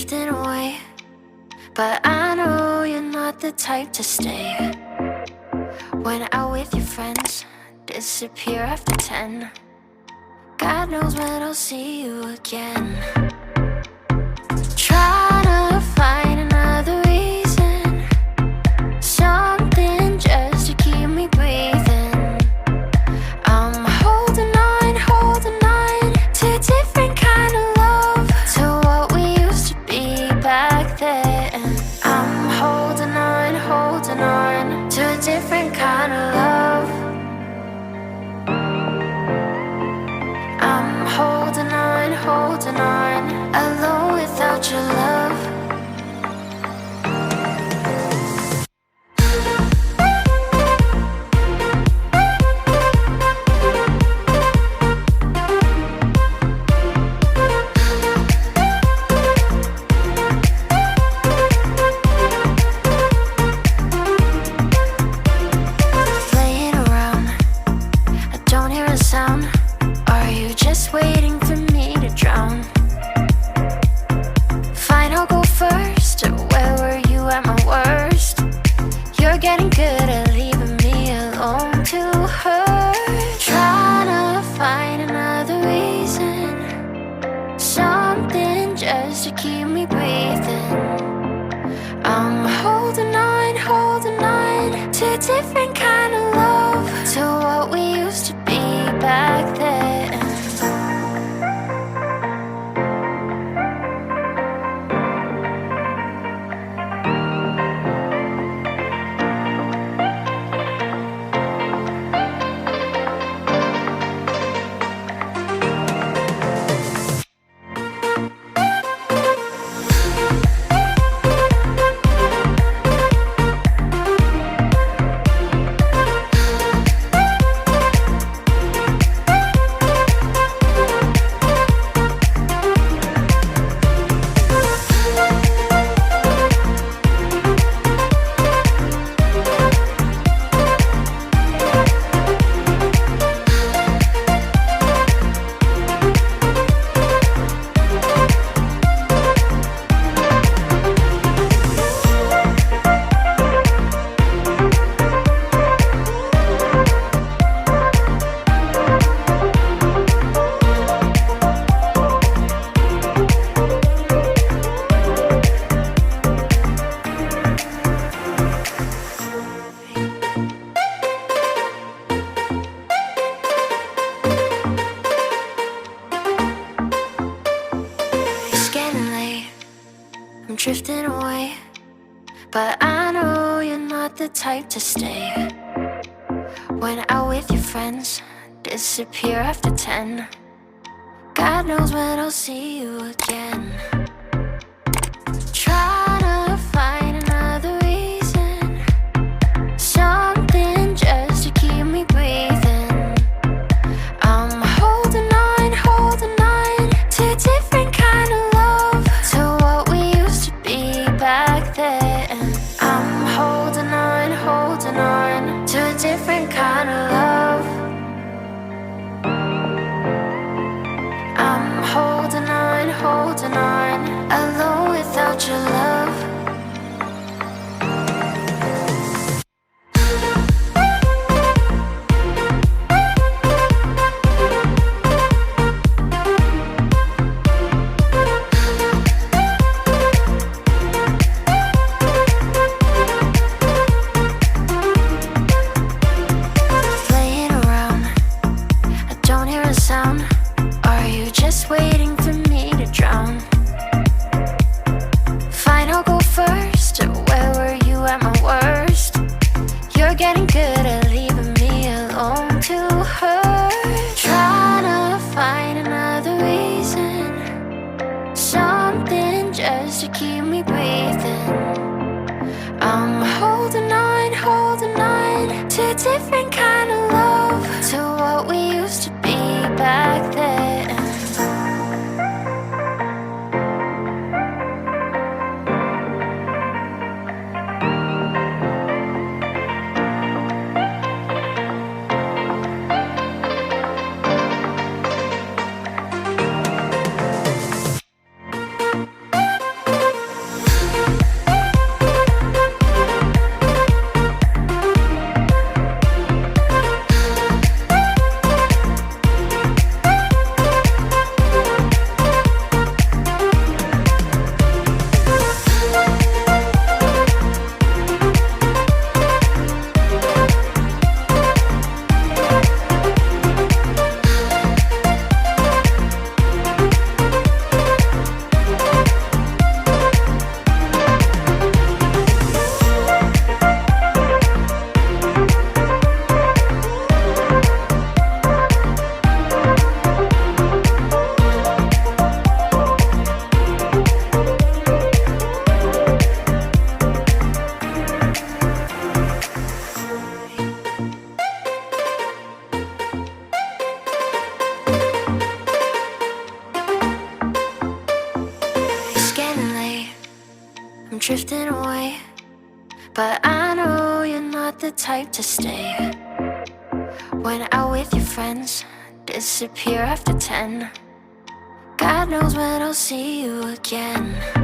drifting away, but I know you're not the type to stay. When out with your friends, disappear after 10. God knows when I'll see you again. Trying to find another reason, something just to keep me breathing. I'm holding on to a different kind of love, to what we used to be back then. I'm holding on to a different kind of love. I'm holding on, alone without your love. Playing around, I don't hear a sound. Are you just waiting for me to drown? Fine, I'll go first. Where were you at my worst? You're getting good at leaving me alone to hurt. Trying to find another reason, something just to keep me breathing. I'm holding on to a different kind of love, to what we used to be back then. It's getting late, I'm drifting away, but I know you're not the type to stay. When out with your friends, disappear after 10. God knows when I'll see you again. Try to find another reason, something just to keep me breathing. I'm holding on to a different kind of love, to what we used to be back then. I'm holding on to a different kind of love. I'm holding on, alone without your love. Playing around, I don't hear a sound. Are you just waiting for me to drown? Fine, I'll go first. Where were you at my worst? You're getting good at leaving me alone to hurt. Trying to find another reason, something just to keep me breathing. I'm holding on to a different kind of love, to what we used to be back then. drifting away, but I know you're not the type to stay. When out with your friends, disappear after 10. God knows when I'll see you again.